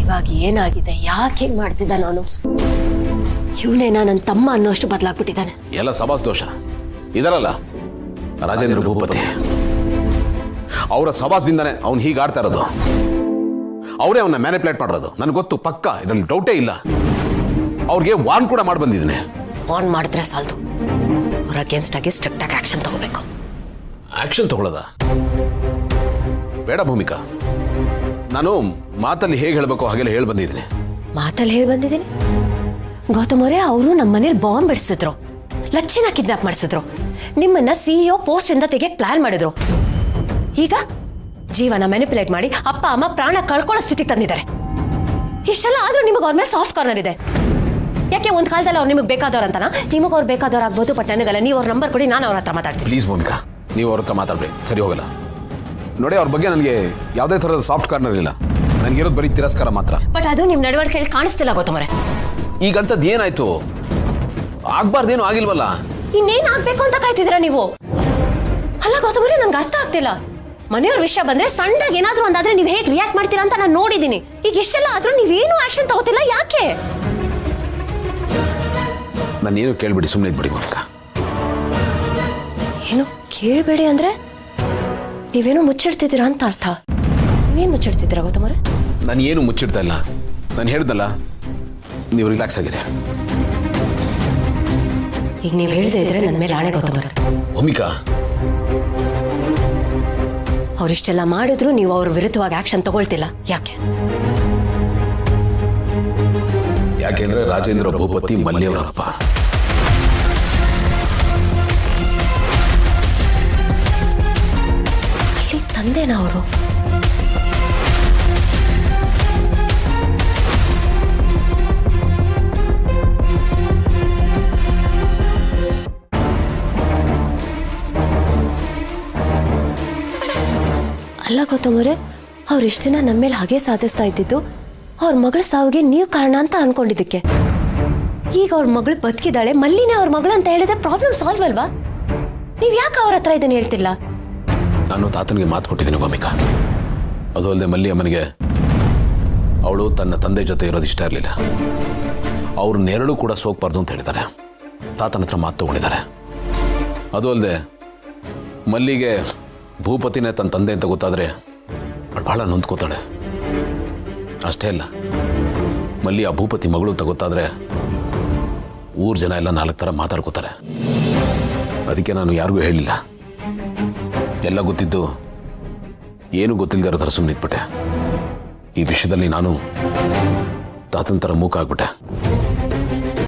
ಇವಾಗ ಏನಾಗಿದೆ? ಯಾಕೆ ಹೀಗೆ ಮಾಡ್ತಿದ್ದಾನೆ ಅವನು? ಇವನೇನಾ ನನ್ನ ತಮ್ಮ ಅನ್ನೋಷ್ಟು ಬದಲಾಗ್ಬಿಟ್ಟಿದ್ದಾನೆ. ಎಲ್ಲ ಸಭಾಸ್ ದೋಷ. ಇದರಲ್ಲ ರಾಜೇಂದ್ರ ಭೂಪತಿ, ಅವರ ಸಭಾಸ್ದಿಂದಾನೆ ಅವ್ನು ಹೀಗೆ ಆಡ್ತಾ ಇರೋದು. ಅವರೇ ಅವನ್ನ ಮ್ಯಾನಿಪ್ಯುಲೇಟ್ ಮಾಡಿರೋದು. ನನಗೆ ಗೊತ್ತು, ಪಕ್ಕ, ಇದರಲ್ಲಿ ಡೌಟೇ ಇಲ್ಲ. ಅವ್ರಿಗೆ ವಾರ್ನ್ ಕೂಡ ಮಾಡಿ ಬಂದಿದ್ದೀನಿ. ವಾರ್ನ್ ಮಾಡಿದ್ರೆ ಸಾಲದು, ಅವ್ರ ಅಗೇನ್ಸ್ಟ್ ಆಗಿ ಸ್ಟ್ರಿಕ್ಟ್ ಆಗಿ ಆಕ್ಷನ್ ತಗೋಬೇಕು. ಆಕ್ಷನ್ ತಗೊಳ್ಳೋದ ಬೇಡ ಭೂಮಿಕಾ. ನಾನು ಮಾತಲ್ಲಿ ಹೇಗೆ ಹೇಳಬೇಕು ಹಾಗೆಲ್ಲ ಹೇಳಿ ಬಂದಿದ್ದೀನಿ. ಮಾತಲ್ಲಿ ಹೇಳಿ ಬಂದಿದ್ದೀನಿ? ಗೌತಮ್ ಅವರೇ, ಅವರು ನಮ್ಮ ಮನೇಲಿ ಬಾಂಬ್ ಬಿಡಿಸಿದ್ರು, ಲಚ್ಚಿನ ಕಿಡ್ನಾಪ್ ಮಾಡಿಸಿದ್ರು, ನಿಮ್ಮನ್ನ CEO ಪೋಸ್ಟ್ ಇಂದ ತೆಗೆಯಕ್ಕೆ ಪ್ಲಾನ್ ಮಾಡಿದ್ರು. ಈಗ ಜೀವನ ಮ್ಯಾನಿಪುಲೇಟ್ ಮಾಡಿ ಅಪ್ಪ ಅಮ್ಮ ಪ್ರಾಣ ಕಳ್ಕೊಳ್ಳೋ ಸ್ಥಿತಿಗೆ ತಂದಿದ್ದಾರೆ. ಇಷ್ಟೆಲ್ಲ ಆದ್ರೂ ನಿಮಗೆ ಅವ್ರ ಮೇಲೆ ಸಾಫ್ಟ್ ಕಾರ್ನರ್ ಇದೆ. ಯಾಕೆ ಒಂದು ಕಾಲದಲ್ಲಿ ಅವ್ರು ನಿಮಗೆ ಬೇಕಾದವ್ರು ಅಂತಾನ? ನಿಮಗೆ ಅವ್ರು ಬೇಕಾದವ್ರು ಆಗ್ಬೋದು, ಬಟ್ ನನಗಲ್ಲ. ನೀವು ಅವ್ರ ನಂಬರ್ ಕೊಡಿ, ನಾನು ಅವ್ರ ಹತ್ರ ಮಾತಾಡ್ತೀನಿ. ಪ್ಲೀಸ್ ಭೂಮಿಕಾ, ನೀವು ಅವ್ರ ಹತ್ರ ಮಾತಾಡ್ಬೇಡಿ, ಸರಿ ಹೋಗಲ್ಲ. ನೋಡಿ, ಅವ್ರ ಬಗ್ಗೆ ನನಗೆ ಯಾವುದೇ ಥರದ ಸಾಫ್ಟ್ ಕಾರ್ನರ್ ಇಲ್ಲ. ನನಗಿರೋದು ಬರೀ ತಿರಸ್ಕಾರ ಮಾತ್ರ. ಬಟ್ ಅದು ನಿಮ್ಮ ನಡವಳಿಕೆಯಲ್ಲಿ ಕಾಣಿಸ್ತಿಲ್ಲ ಗೌತಮರೇ. ಈಗಂತದ್ದು ಏನಾಯ್ತು? ಆಗ್ಬಾರ್ದೇನು ಆಗಿಲ್ವಲ್ಲ. ಇನ್ನೇನ್ ಆಗ್ಬೇಕು ಅಂತ ಕಾಯ್ತಿದ್ದೀರಾ ನೀವು? ಅಲ್ಲ ಗೌತಮರೇ, ನನ್ಗೆ ಅರ್ಥ ಆಗ್ತಿಲ್ಲ. ಮನೆಯವ್ರ ವಿಷಯ ಬಂದ್ರೆ ಸಣ್ಣದಾಗಿ ಏನಾದ್ರೂ ಒಂದಾದ್ರೆ ನೀವು ಹೇಗೆ ರಿಯಾಕ್ಟ್ ಮಾಡ್ತೀರಾ ಅಂತ ನಾನು ನೋಡಿದ್ದೀನಿ. ಈಗ ಇಷ್ಟೆಲ್ಲ ಆದ್ರೂ ನೀವೇನು ಆಕ್ಷನ್ ತಗೋತಿಲ್ಲ, ಯಾಕೆ? ನಾನೇನು ಕೇಳ್ಬಿಡಿ, ಸುಮ್ಮನೆ ಇದ್ಬಿಡಿ ಭೂಮಿಕಾ. ಏನು ಕೇಳಬೇಡಿ ಅಂದ್ರೆ ನೀವೇನು ಮುಚ್ಚಿಡ್ತಿದ್ದೀರಾ ಅಂತ ಅರ್ಥ. ನೀವೇನು ಮುಚ್ಚಿಡ್ತಿದ್ದೀರಾ ಗೌತಮರೇ? ನಾನು ಏನು ಮುಚ್ಚಿಡ್ತಾ ಇಲ್ಲ. ನಾನು ಹೇಳ್ದಲ್ಲ, ನೀವು ರಿಲ್ಯಾಕ್ಸ್ ಆಗಿರಿ. ಈಗ ನೀವು ಹೇಳ್ದೆ ಇದ್ರೆ ನನ್ನ ಮೇಲೆ ಆಣೆ ಗೌತಮರೇ. ಭೂಮಿಕಾ, ಅವ್ರಿಷ್ಟೆಲ್ಲ ಮಾಡಿದ್ರು ನೀವು ಅವ್ರ ವಿರುದ್ಧವಾಗಿ ಆಕ್ಷನ್ ತಗೊಳ್ತಿಲ್ಲ, ಯಾಕೆ? ಯಾಕೆಂದ್ರೆ ರಾಜೇಂದ್ರ ಭೂಪತಿ ಮಲ್ಲಿಯವರಪ್ಪ. ಅಲ್ಲಿ ತಂದೆನಾ ಅವರು? ಅಲ್ಲ ಗೌತಮರೇ, ಅವ್ರು ಇಷ್ಟು ದಿನ ನಮ್ಮ ಮೇಲೆ ಹಾಗೆ ಸಾಧಿಸ್ತಾ ಇದ್ದಿದ್ದು ಅವ್ರ ಮಗಳ ಸಾವಿಗೆ ನೀವು ಕಾರಣ ಅಂತ ಅನ್ಕೊಂಡಿದ್ದಕ್ಕೆ. ಈಗ ಅವ್ರ ಮಗಳು ಬದುಕಿದ್ದಾಳೆ, ಮಲ್ಲಿನೇ ಅವ್ರ ಮಗಳು ಅಂತ ಹೇಳಿದ್ರೆ ಪ್ರಾಬ್ಲಮ್ ಸಾಲ್ವ್ ಅಲ್ವಾ? ನೀವ್ ಯಾಕೆ ಅವ್ರ ಹತ್ರ ಇದನ್ನ ಹೇಳ್ತಿಲ್ಲ? ನಾನು ತಾತನಿಗೆ ಮಾತು ಕೊಟ್ಟಿದ್ದೀನಿ ಭೂಮಿಕಾ. ಅದು ಅಲ್ಲದೆ ಮಲ್ಲಿ ಅಮ್ಮನಿಗೆ ಅವಳು ತನ್ನ ತಂದೆ ಜೊತೆ ಇರೋದು ಇಷ್ಟ ಇರಲಿಲ್ಲ. ಅವ್ರ ನೆರಳು ಕೂಡ ಸೋಗ್ಬಾರ್ದು ಅಂತ ಹೇಳಿದ್ದಾರೆ. ತಾತನ ಹತ್ರ ಮಾತು ತಗೊಂಡಿದ್ದಾರೆ. ಅದು ಅಲ್ಲದೆ ಮಲ್ಲಿಗೆ ಭೂಪತಿನೇ ತನ್ನ ತಂದೆ ಅಂತ ಗೊತ್ತಾದರೆ ಅವಳು ಬಹಳ ನೊಂದ್ಕೋತಾಳೆ. ಅಷ್ಟೇ ಅಲ್ಲ, ಮಲ್ಲಿ ಆ ಭೂಪತಿ ಮಗಳು ಅಂತ ಗೊತ್ತಾದರೆ ಊರ ಜನ ಎಲ್ಲ 4 ಥರ ಮಾತಾಡ್ಕೋತಾರೆ. ಅದಕ್ಕೆ ನಾನು ಯಾರಿಗೂ ಹೇಳಿಲ್ಲ. ಎಲ್ಲ ಗೊತ್ತಿದ್ದು ಏನು ಗೊತ್ತಿಲ್ಲದೆ ಇರೋ ಥರ ಸುಮ್ಮನಿದ್ಬಿಟ್ಟೆ. ಈ ವಿಷಯದಲ್ಲಿ ನಾನು ತಾತನ ಥರ ಮೂಕ ಆಗ್ಬಿಟ್ಟೆ.